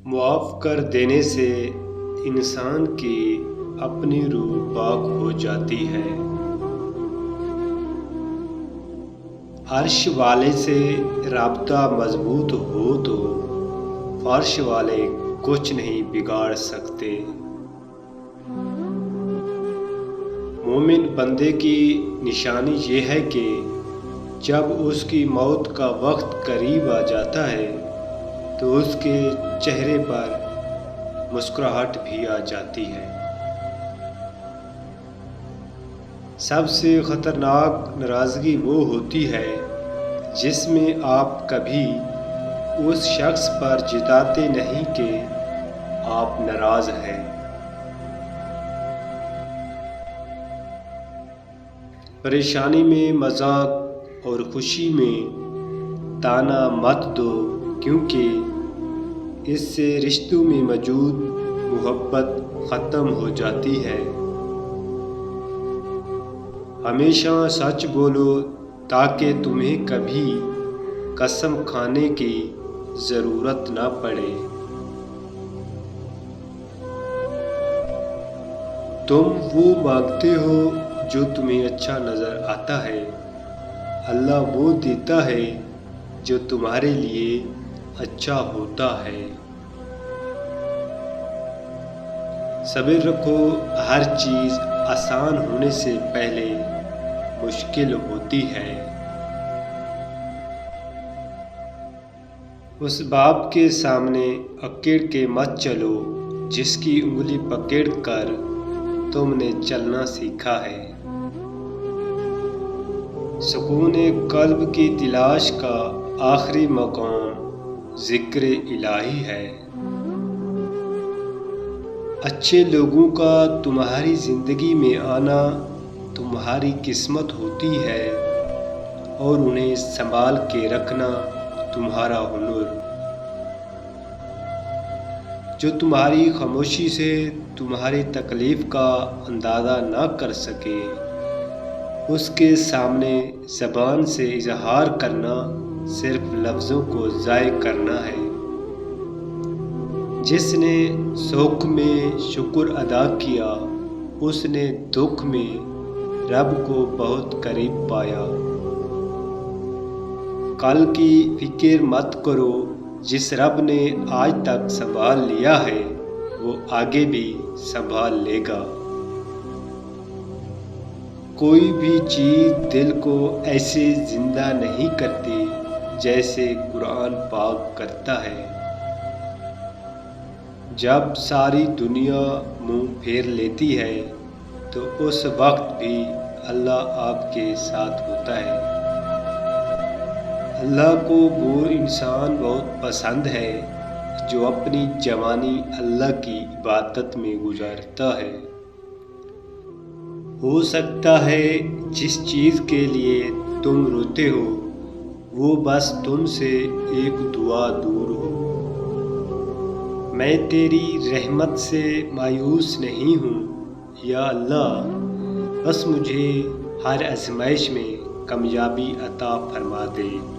معاف کر دینے سے انسان کی اپنی روح پاک ہو جاتی ہے۔ عرش والے سے رابطہ مضبوط ہو تو فرش والے کچھ نہیں بگاڑ سکتے۔ مومن بندے کی نشانی یہ ہے کہ جب اس کی موت کا وقت قریب آ جاتا ہے تو اس کے چہرے پر مسکراہٹ بھی آ جاتی ہے۔ سب سے خطرناک ناراضگی وہ ہوتی ہے جس میں آپ کبھی اس شخص پر جتاتے نہیں کہ آپ ناراض ہیں۔ پریشانی میں مذاق اور خوشی میں تانا مت دو، کیونکہ اس سے رشتوں میں موجود محبت ختم ہو جاتی ہے۔ ہمیشہ سچ بولو تاکہ تمہیں کبھی قسم کھانے کی ضرورت نہ پڑے۔ تم وہ مانگتے ہو جو تمہیں اچھا نظر آتا ہے، اللہ وہ دیتا ہے جو تمہارے لیے اچھا ہوتا ہے۔ صبر رکھو، ہر چیز آسان ہونے سے پہلے مشکل ہوتی ہے۔ اس باپ کے سامنے اکڑ کے مت چلو جس کی انگلی پکڑ کر تم نے چلنا سیکھا ہے۔ سکون قلب کی تلاش کا آخری مقام ذکر الہی ہے۔ اچھے لوگوں کا تمہاری زندگی میں آنا تمہاری قسمت ہوتی ہے اور انہیں سنبھال کے رکھنا تمہارا ہنر۔ جو تمہاری خاموشی سے تمہاری تکلیف کا اندازہ نہ کر سکے، اس کے سامنے زبان سے اظہار کرنا صرف لفظوں کو ضائع کرنا ہے۔ جس نے سکھ میں شکر ادا کیا، اس نے دکھ میں رب کو بہت قریب پایا۔ کل کی فکر مت کرو، جس رب نے آج تک سنبھال لیا ہے وہ آگے بھی سنبھال لے گا۔ کوئی بھی چیز دل کو ایسے زندہ نہیں کرتی جیسے قرآن پاک کرتا ہے۔ جب ساری دنیا منہ پھیر لیتی ہے تو اس وقت بھی اللہ آپ کے ساتھ ہوتا ہے۔ اللہ کو وہ انسان بہت پسند ہے جو اپنی جوانی اللہ کی عبادت میں گزارتا ہے۔ ہو سکتا ہے جس چیز کے لیے تم روتے ہو وہ بس تم سے ایک دعا دور ہو۔ میں تیری رحمت سے مایوس نہیں ہوں یا اللہ، بس مجھے ہر آزمائش میں کامیابی عطا فرما دے۔